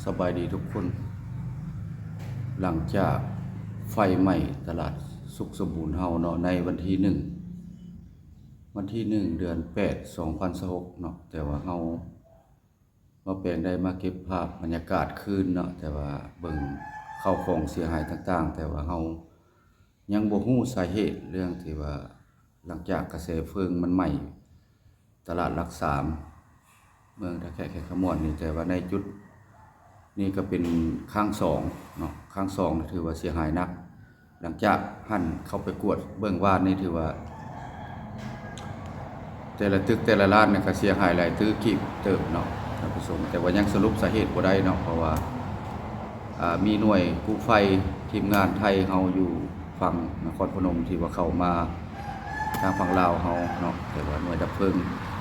สบายดีทุกคน หลังจากไฟไหม้ตลาดสุขสมบูรณ์เฮาเนาะในวันที่1เดือน8 2026เนาะแต่ว่าเฮามาแปลงได้มาเก็บภาพบรรยากาศคืนเนาะแต่ว่าเบิ่งข้าวของเสียหายต่างๆแต่ว่าเฮายังบ่ฮู้สาเหตุเรื่องที่ว่าหลังจากกระแสเพลิงมันไหม้ตลาดหลัก3เมืองตะแคะแขกขมวดนี่แต่ว่าในจุดนี่ก็เป็นข้าง2เนาะข้าง2นี่ถือว่าเสียหายหนักหลังจากหั่นเข้าไปกวดเบิ่งว่านี่ถือว่าแต่ละตึกแต่ละร้านเนี่ยก็เสียหายหลายตึกกี่เติบเนาะท่านผู้ชมแต่ว่ายังสรุปสาเหตุบ่ได้เนาะเพราะว่ามีหน่วยกู้ไฟทีมงานไทยเฮาอยู่ฝั่งนครพนมที่ว่าเข้ามาทางฝั่งลาวเฮาเนาะแต่ว่าหน่วยดับเพลิง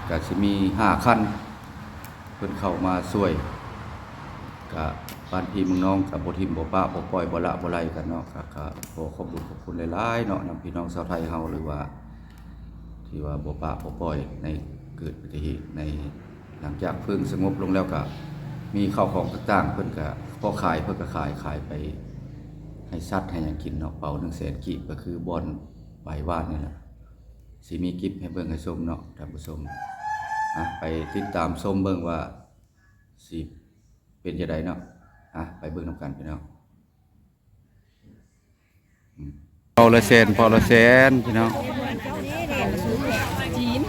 ก็สิมี5คันเพิ่นเข้ามาช่วยก็บ้านพี่เมืองน้องก็บ่ทิ่มบ่ปะบ่ปล่อยบ่ละบ่ไล่กันเนาะก็ขอขอบคุณหลายๆเนาะนำพี่น้องชาวไทยเฮาหรือว่าที่ว่าบ่ปะบ่ปล่อยในเกิดอุบัติเหตุในหลังจากเพลิงสงบลงแล้วก็มีข้าวของต่างๆเพิ่นก็พอขายเพิ่นก็ขายไปให้สัตว์ให้หยังกินเนาะเป่า 100,000 กิก็คือบ่อนใบว่านนี่แหละสิมีกิฟให้เบิ่งให้ชมเนาะท่านผู้ชมไปติดตามชมเบิ่งว่าสิเป็นจังไดเนาะไปเบิ่งนำกันพี่น้องพอละแสนพี่น้อง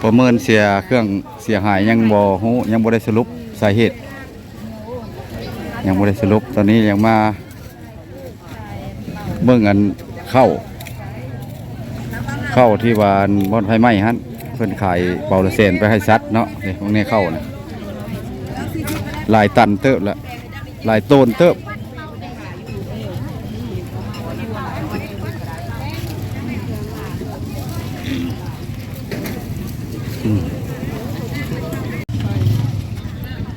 ประเมินเครื่องเสียหายยังบ่ฮู้ยังบ่ได้สรุปสาเหตุยังบ่ได้สรุปตอนนี้ยังมาเบิ่งอันเข้าที่ว่าบ่อนไฟไหม้หั่นเพิ่นขายเป่าละแสนไปให้สัตว์เนาะนี่พวกนี้เข้านะหลายตันเติบละหลายต้นเติบ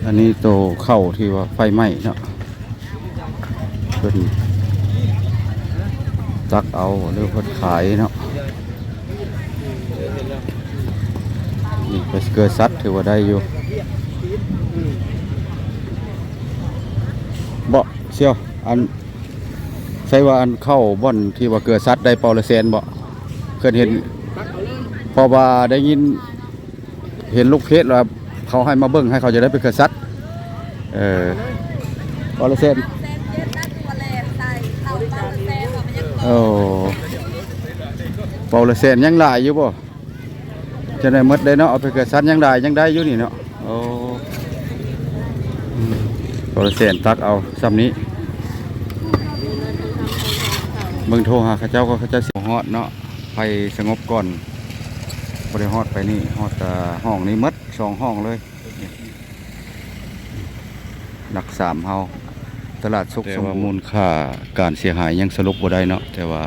อันนี้โตเข้าที่ว่าไฟไหม้เนาะเพิ่นตักเอาหรือเพิ่นขายเนาะนี่ไปเกลือซัดถือว่าได้อยู่บ่เชียวอันใช่ว่าอันเข้าบ่อนที่ว่าเกลือซัดได้เปาละแสนบ่เคยเห็นพอว่าได้ยินเห็นลูกเพจว่าเขาให้มาเบิ่งให้เขาจะได้ไปเกลือซัดเปาละแสนโอ้เปาละแสนยังหลายอยู่บ่จะได้หมดได้เนาะเอาไปเกลือซัดยังได้อยู่นี่เนาะโอ้เปาละแสนตักเอาซ้ำนี้เบิ่งโทรหาเขาเจ้าสิฮอดเนาะไปสงบก่อนบ่ได้ฮอดไปนี่ฮอดห้องนี้หมด2ห้องเลยหลัก3เฮาตลาดสุขสมบูรณ์มูลค่าการเสียหายยังสรุปบ่ได้เนาะแต่ว่า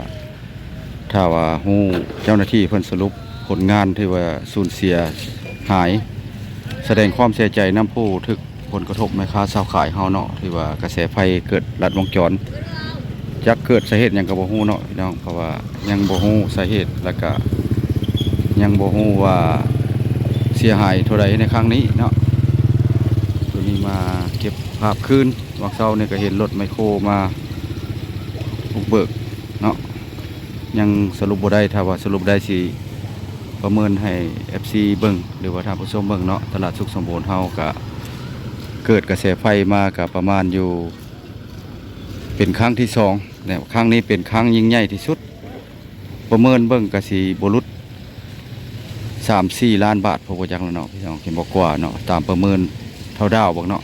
ถ้าว่าฮู้เจ้าหน้าที่เพิ่นสรุปผลงานที่ว่าสูญเสียหายแสดงความเสียใจนำผู้ถึกผลกระทบแม่ค้าชาวขายเฮาเนาะที่ว่ากระแสไฟเกิดลัดวงจรจักเกิดสาเหตุหยังก็บ่ฮู้เนาะพี่น้องเพราะว่ายังบ่ฮู้สาเหตุแล้วก็ยังบ่ฮู้ว่าเสียหายเท่าใดในครั้งนี้เนาะตัวนี้มาเก็บภาพคืนวันเสาร์นี่ก็เห็นรถไมโครมาบุกเบิกเนาะยังสรุปบ่ได้ถ้าว่าสรุปได้สิประเมินให้ FC เบิ่งหรือว่าท่านผู้ชมเบิ่งเนาะตลาดสุขสมบูรณ์เฮาก็เกิดกระแสไฟมาก็ประมาณอยู่เป็นครั้งที่2เนี่ยครั้งนี้เป็นครั้งยิ่งใหญ่ที่สุดประเมินเบิ่งก็สิบ่หลุด 3-4 ล้านบาทพอบ่จักแล้วเนาะพี่น้องเห็นบ่กว่าเนาะตามประเมินเท่าดาวบ่เนาะ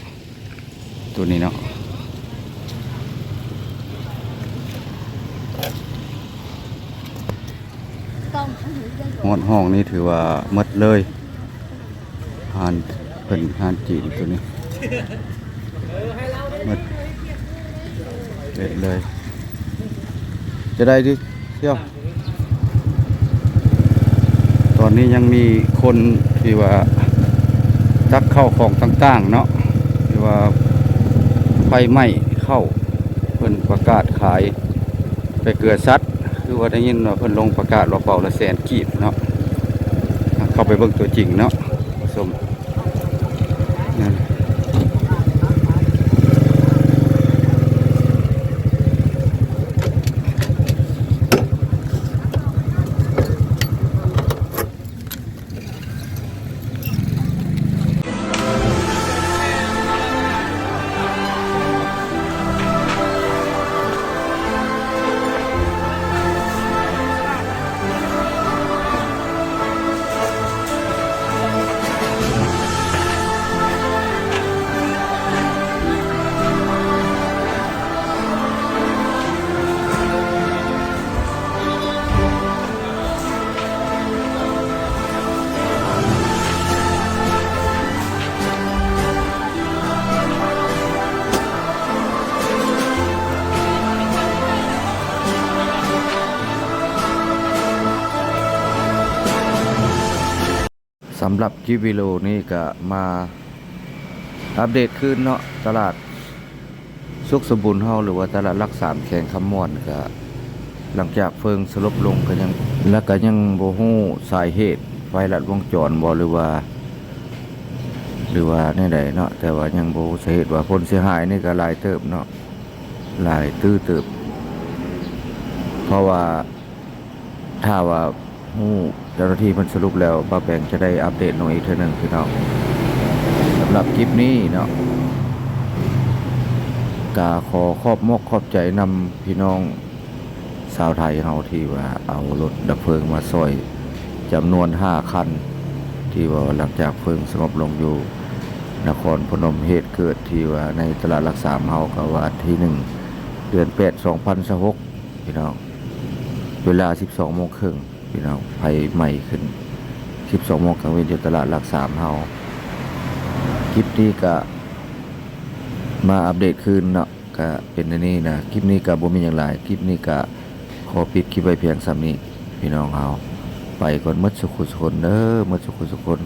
ตัวนี้เนาะห้องนี้ถือว่าหมดเลยหานเป็นหานจีนตัวนี้หมดเด็ดเลยจะได้ดิเที่ยวตอนนี้ยังมีคนที่ว่าตักเข้าของต่างๆเนาะที่ว่าไฟไหม้เข้าเพิ่นประกาศขายไปเกลือซัดคือว่าได้ยินว่าเพิ่นลงประกาศว่าเป่าละแสนกีบเนาะเข้าไปเบิ่งตัวจริงเนาะผสมนั่น ำหรับคลิปวิดีโอนี้ก็มาอัปเดตขึ้นเนาะตลาดสุขสมบูรณ์เฮาหรือว่าตลาดรักสามแข่งคำม่วนก็หลังจากเฟิงสลบลงก็ยังแล้วก็ยังบ่ฮู้สาเหตุไฟลัดวงจรบ่หรือว่าแน่ใดเนาะแต่ว่ายังบ่รู้สาเหตุว่าผลเสียหายนี่ก็หลายเติบเนาะหลายตื้อเติบเพราะว่าถ้าว่าฮู้เจ้าหน้าที่มันสรุปแล้วป้าแปงจะได้อัปเดตหน่อยอีกเทื่อนึงพี่น้องสำหรับคลิปนี้เนาะก็ขอขอบมกขอบใจนำพี่น้องชาวไทยเฮาที่ว่าเอารถดับเพลิงมาช่วยจำนวน5คันที่ว่าหลังจากเพลิงสงบลงอยู่นครพนมเหตุเกิดที่ว่าในตลาดรักษาเฮาก็ว่าที่1 เดือน 8 2026พี่น้องเวลา 12:30 นพี่น้องไฟไหม้ขึ้น 12 โมงกลางวันอยู่ตลาดรักษาเฮาคลิปนี้ก็มาอัปเดตคืนเนาะก็เป็นอันนี้นะคลิปนี้ก็บ่มีหยังหลายคลิปนี้ก็ขอปิดคลิปไว้เพียงส่ำนี้พี่น้องเฮาไปก่อนหมดสุขสุขคนเด้อหมดสุขสุขคน